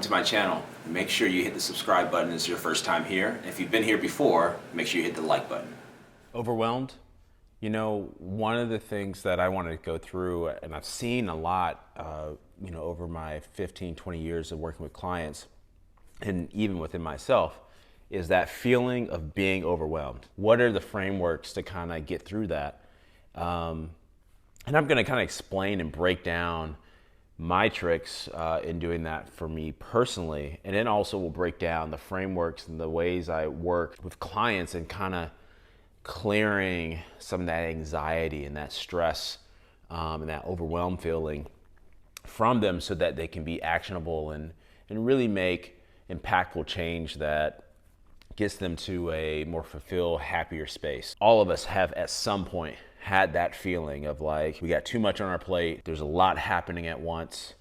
to my channel. Make sure you hit the subscribe button if it's your first time here. If you've been here before, make sure you hit the like button. Overwhelmed? You know, one of the things that I want to go through, and I've seen a lot, over my 15, 20 years of working with clients, and even within myself, is that feeling of being overwhelmed. What are the frameworks to kind of get through that? And I'm going to kind of explain and break down my tricks in doing that for me personally, and then also we'll break down the frameworks and the ways I work with clients and kind of clearing some of that anxiety and that stress and that overwhelmed feeling from them so that they can be actionable and really make impactful change that gets them to a more fulfilled, happier space. All of us have at some point had that feeling of like, we got too much on our plate, there's a lot happening at once.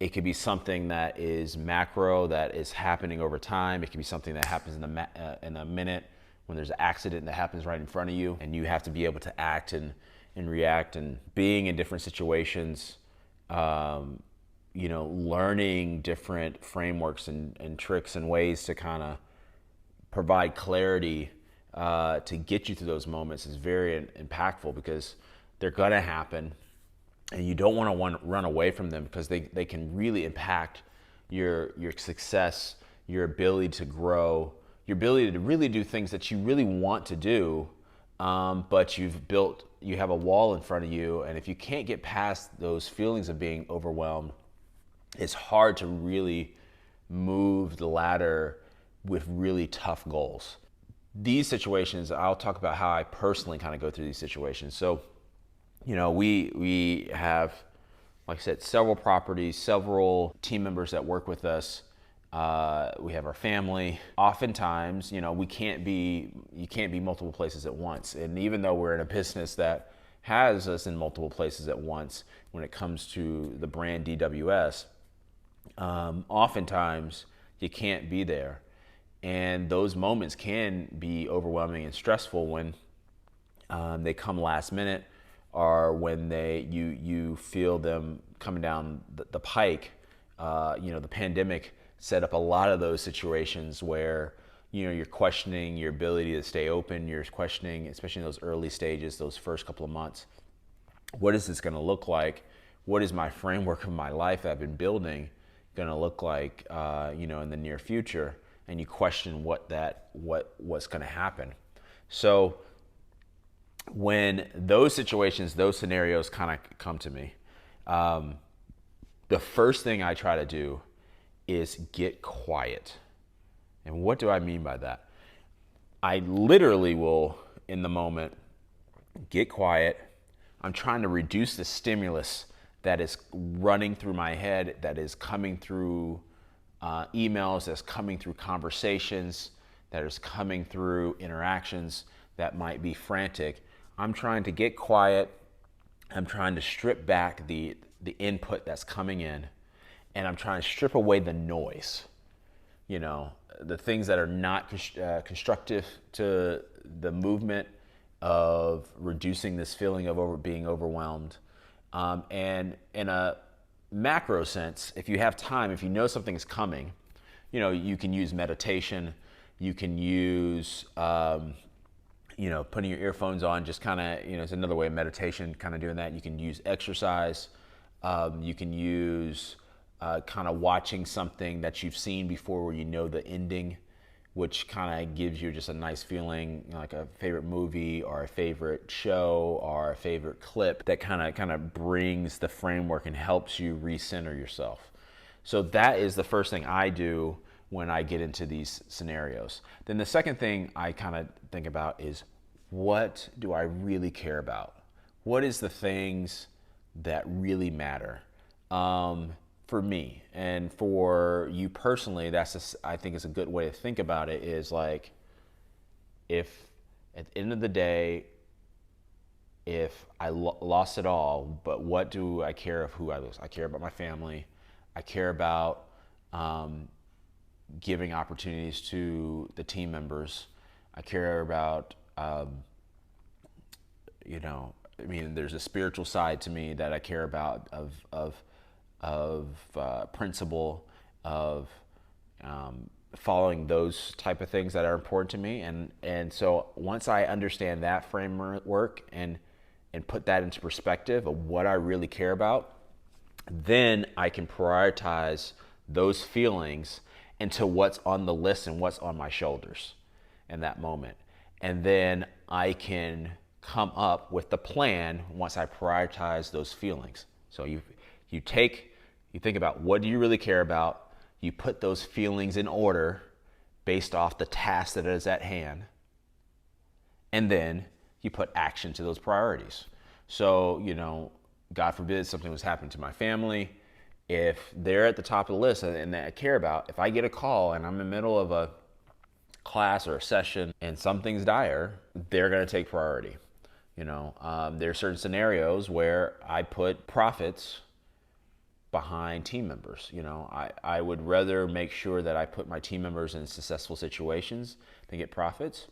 It could be something that is macro, that is happening over time. It could be something that happens in a minute when there's an accident that happens right in front of you, and you have to be able to act and react. And being in different situations, learning different frameworks and tricks and ways to kind of provide clarity to get you through those moments is very impactful, because they're gonna happen and you don't want to run away from them, because they can really impact your success, your ability to grow, your ability to really do things that you really want to do, but you have a wall in front of you, and if you can't get past those feelings of being overwhelmed, it's hard to really move the ladder with really tough goals. These situations, I'll talk about how I personally kind of go through these situations. So, we have, like I said, several properties, several team members that work with us. We have our family. Oftentimes, you can't be multiple places at once. And even though we're in a business that has us in multiple places at once, when it comes to the brand DWS, oftentimes you can't be there. And those moments can be overwhelming and stressful when they come last minute, or when you feel them coming down the pike. The pandemic set up a lot of those situations where you're questioning your ability to stay open. You're questioning, especially in those early stages, those first couple of months, what is this going to look like? What is my framework of my life that I've been building going to look like in the near future? And you question what's going to happen. So when those situations, those scenarios kind of come to me, the first thing I try to do is get quiet. And what do I mean by that? I literally will, in the moment, get quiet. I'm trying to reduce the stimulus that is running through my head, that is coming through emails, that's coming through conversations, that is coming through interactions that might be frantic. I'm trying to get quiet. I'm trying to strip back the input that's coming in, and I'm trying to strip away the noise. The things that are not constructive to the movement of reducing this feeling of being overwhelmed. And in a macro sense, if you have time, if you know something is coming, you can use meditation. You can use putting your earphones on, just kind of, it's another way of meditation, kind of doing that. You can use exercise. You can use kind of watching something that you've seen before, where you know the ending, which kind of gives you just a nice feeling, like a favorite movie or a favorite show or a favorite clip that kind of brings the framework and helps you recenter yourself. So that is the first thing I do when I get into these scenarios. Then the second thing I kind of think about is, what do I really care about? What is the things that really matter for me and for you personally? I think is a good way to think about it, is like, if at the end of the day, if I lost it all, but what do I care of who I lose? I care about my family. I care about giving opportunities to the team members. I care about, there's a spiritual side to me that I care about of principle of following those type of things that are important to me. And so once I understand that framework and put that into perspective of what I really care about, then I can prioritize those feelings into what's on the list and what's on my shoulders in that moment. And then I can come up with the plan once I prioritize those feelings. So you think about, what do you really care about? You put those feelings in order based off the task that is at hand. And then you put action to those priorities. So, God forbid something was happening to my family. If they're at the top of the list and that I care about, if I get a call and I'm in the middle of a class or a session and something's dire, they're going to take priority. There are certain scenarios where I put profits behind team members. I would rather make sure that I put my team members in successful situations than get profits.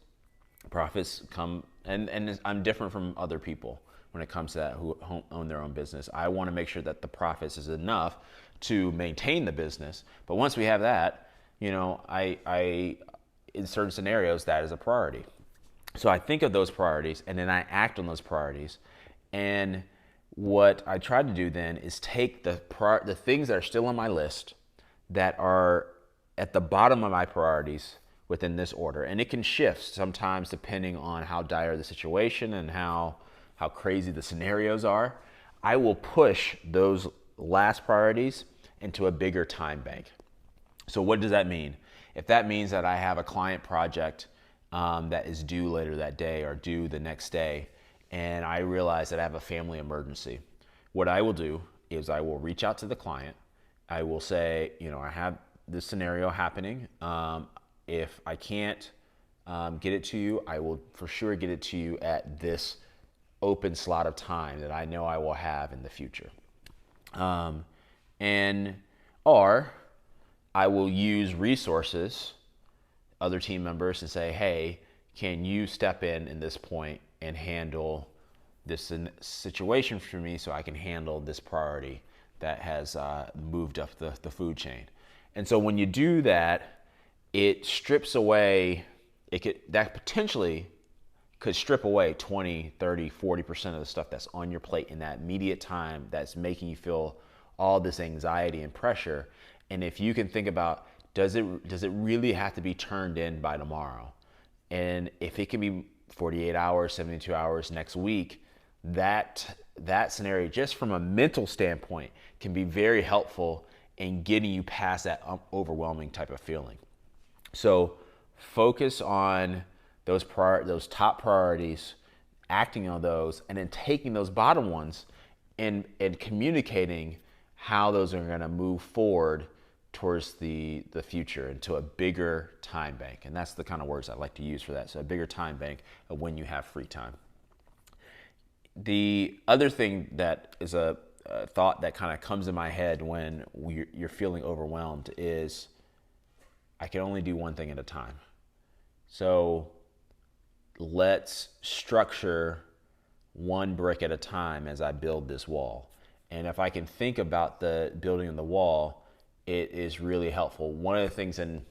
Profits come, and I'm different from other people when it comes to that who own their own business. I want to make sure that the profits is enough to maintain the business. But once we have that, I in certain scenarios, that is a priority. So I think of those priorities and then I act on those priorities. And what I try to do then is take the things that are still on my list that are at the bottom of my priorities within this order. And it can shift sometimes depending on how dire the situation and how crazy the scenarios are. I will push those last priorities into a bigger time bank. So what does that mean? If that means that I have a client project that is due later that day or due the next day, and I realize that I have a family emergency, what I will do is I will reach out to the client. I will say, I have this scenario happening. If I can't get it to you, I will for sure get it to you at this open slot of time that I know I will have in the future. Or I will use resources, other team members, and say, hey, can you step in this point and handle this situation for me so I can handle this priority that has moved up the food chain. And so when you do that, it strips away, that potentially could strip away 20, 30, 40% of the stuff that's on your plate in that immediate time that's making you feel all this anxiety and pressure. And if you can think about, does it really have to be turned in by tomorrow? And if it can be 48 hours, 72 hours next week, that scenario, just from a mental standpoint, can be very helpful in getting you past that overwhelming type of feeling. So focus on those top priorities, acting on those, and then taking those bottom ones and communicating how those are going to move forward towards the future into a bigger time bank. And that's the kind of words I like to use for that. So a bigger time bank of when you have free time. The other thing that is a thought that kind of comes in my head when you're feeling overwhelmed is, I can only do one thing at a time. So let's structure one brick at a time as I build this wall. And if I can think about the building of the wall, it is really helpful. One of the things, and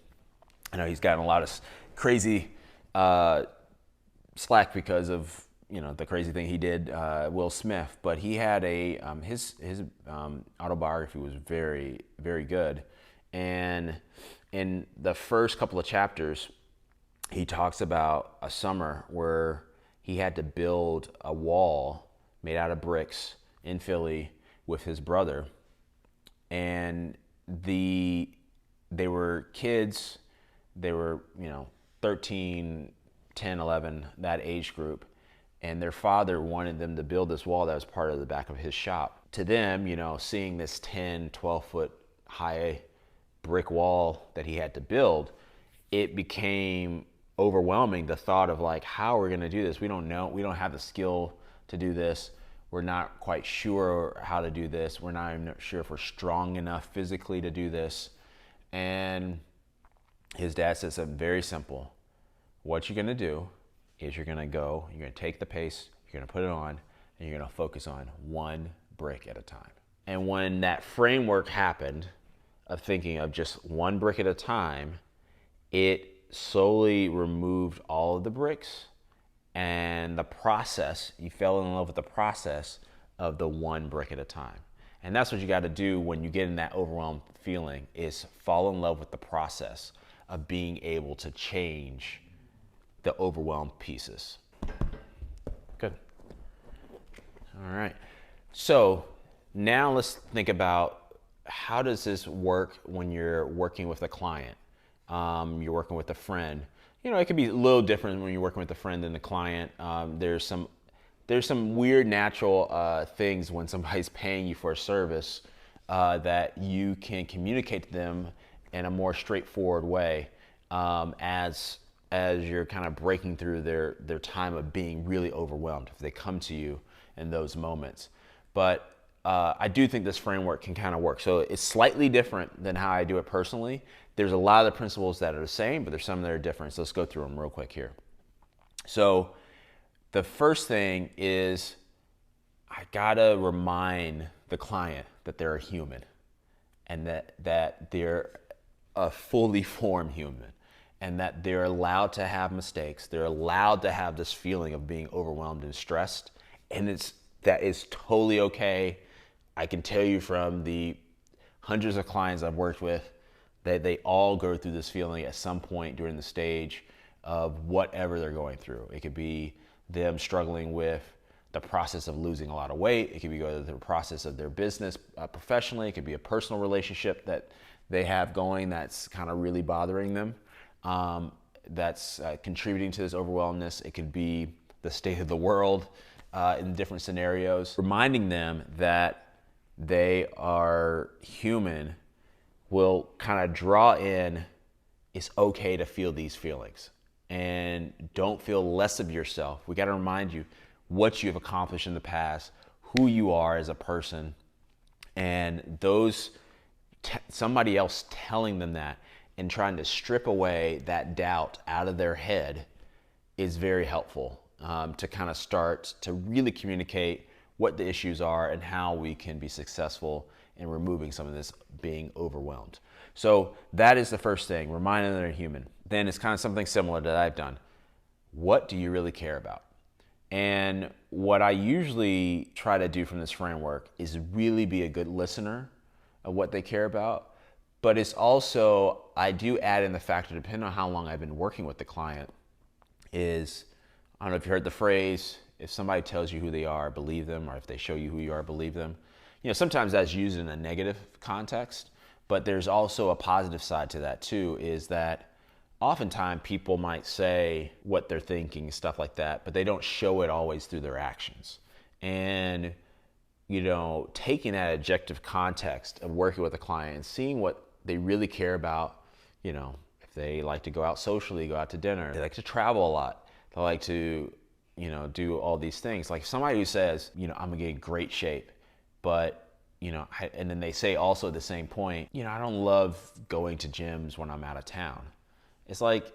I know he's gotten a lot of crazy slack because of the crazy thing he did, Will Smith, but he had his autobiography was very, very good. And in the first couple of chapters, he talks about a summer where he had to build a wall made out of bricks in Philly with his brother. And they were kids, they were 13, 10, 11, that age group. And their father wanted them to build this wall that was part of the back of his shop. To them, seeing this 10, 12 foot high brick wall that he had to build, it became overwhelming. The thought of how are we going to do this? We don't know. We don't have the skill to do this. We're not quite sure how to do this. We're not even sure if we're strong enough physically to do this. And his dad said something very simple. What you're going to do is you're going to take the pace, you're going to put it on, and you're going to focus on one brick at a time. And when that framework happened of thinking of just one brick at a time, it slowly removed all of the bricks, and the process, you fell in love with the process of the one brick at a time. And that's what you got to do when you get in that overwhelmed feeling, is fall in love with the process of being able to change the overwhelmed pieces. Good. All right. So now let's think about, how does this work when you're working with a client? You're working with a friend. It could be a little different when you're working with a friend than the client. There's some weird natural things when somebody's paying you for a service that you can communicate to them in a more straightforward way, as you're kind of breaking through their time of being really overwhelmed if they come to you in those moments. But I do think this framework can kind of work. So it's slightly different than how I do it personally. There's a lot of the principles that are the same, but there's some that are different. So let's go through them real quick here. So the first thing is, I gotta remind the client that they're a human, and that they're a fully formed human, and that they're allowed to have mistakes. They're allowed to have this feeling of being overwhelmed and stressed, and that is totally okay. I can tell you from the hundreds of clients I've worked with that they all go through this feeling at some point during the stage of whatever they're going through. It could be them struggling with the process of losing a lot of weight. It could be the process of their business professionally. It could be a personal relationship that they have going that's kind of really bothering them, that's contributing to this overwhelmness. It could be the state of the world in different scenarios. Reminding them that they are human will kind of draw in, it's okay to feel these feelings, and don't feel less of yourself. We got to remind you what you have accomplished in the past, who you are as a person, and somebody else telling them that and trying to strip away that doubt out of their head is very helpful, to kind of start to really communicate what the issues are and how we can be successful in removing some of this being overwhelmed. So that is the first thing, reminding them they're human. Then it's kind of something similar that I've done. What do you really care about? And what I usually try to do from this framework is really be a good listener of what they care about. But it's also, I do add in the factor, depending on how long I've been working with the client, is, I don't know if you heard the phrase, if somebody tells you who they are, believe them, or if they show you who you are, believe them. Sometimes that's used in a negative context, but there's also a positive side to that too, is that oftentimes people might say what they're thinking, stuff like that, but they don't show it always through their actions. And, taking that objective context of working with a client and seeing what they really care about, if they like to go out socially, go out to dinner, they like to travel a lot, they like to, do all these things. Like somebody who says, I'm gonna get in great shape, but and then they say also at the same point, I don't love going to gyms when I'm out of town. It's like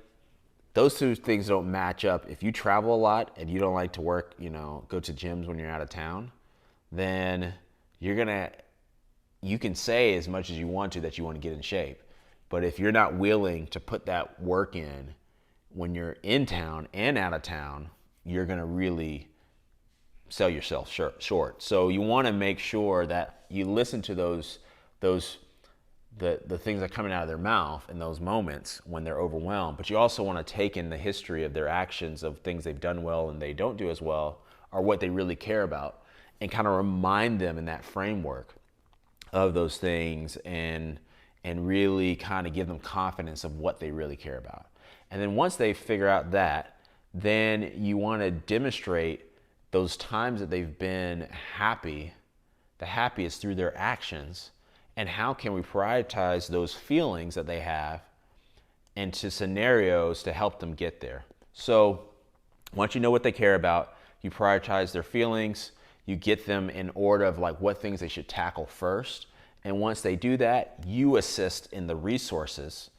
those two things don't match up. If you travel a lot and you don't like to go to gyms when you're out of town, then you can say as much as you want to that you want to get in shape. But if you're not willing to put that work in when you're in town and out of town, you're gonna really sell yourself short. So you want to make sure that you listen to the things that are coming out of their mouth in those moments when they're overwhelmed, but you also want to take in the history of their actions, of things they've done well and they don't do as well, or what they really care about, and kind of remind them in that framework of those things, and really kind of give them confidence of what they really care about. And then once they figure out that, then you want to demonstrate those times that they've been happy, the happiest through their actions, and how can we prioritize those feelings that they have into scenarios to help them get there. So once you know what they care about, you prioritize their feelings, you get them in order of like what things they should tackle first. And once they do that, you assist in the resources.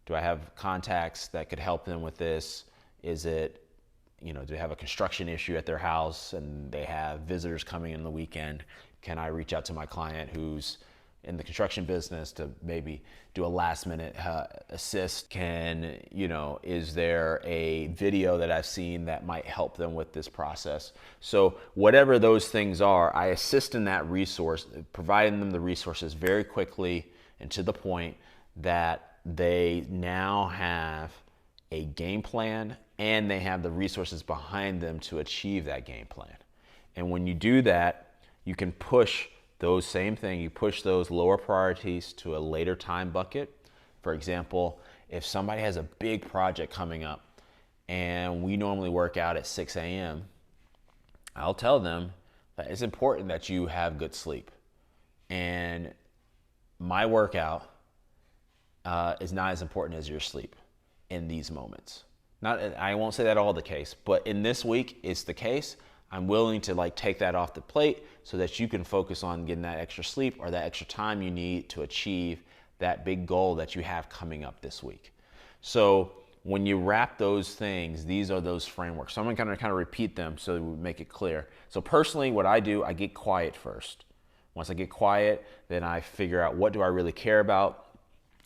Do I have contacts that could help them with this? Is it, do they have a construction issue at their house and they have visitors coming in the weekend? Can I reach out to my client who's, in the construction business to maybe do a last minute assist? Is there a video that I've seen that might help them with this process? So whatever those things are, I assist in that resource, providing them the resources very quickly and to the point that they now have a game plan and they have the resources behind them to achieve that game plan. And when you do that, you can push those same thing. You push those lower priorities to a later time bucket. For example, if somebody has a big project coming up and we normally work out at 6 a.m., I'll tell them that it's important that you have good sleep. And my workout is not as important as your sleep in these moments. I won't say that all the case, but in this week, it's the case. I'm willing to take that off the plate so that you can focus on getting that extra sleep or that extra time you need to achieve that big goal that you have coming up this week. So when you wrap those things, these are those frameworks. So I'm going to kind of repeat them so we make it clear. So personally, what I do, I get quiet first. Once I get quiet, then I figure out what do I really care about.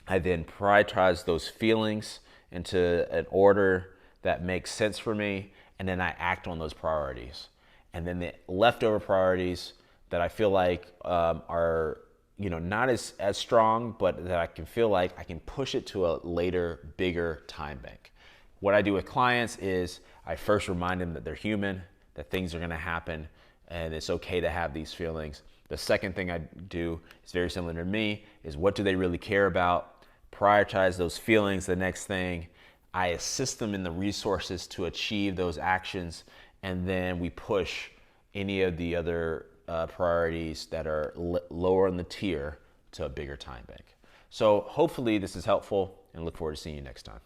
I then prioritize those feelings into an order that makes sense for me, and then I act on those priorities. And then the leftover priorities that I feel like are not as strong, but that I can feel like I can push it to a later, bigger time bank. What I do with clients is I first remind them that they're human, that things are going to happen, and it's okay to have these feelings. The second thing I do is very similar to me, is what do they really care about? Prioritize those feelings. The next thing, I assist them in the resources to achieve those actions, and then we push any of the other priorities that are lower in the tier to a bigger time bank. So hopefully this is helpful, and look forward to seeing you next time.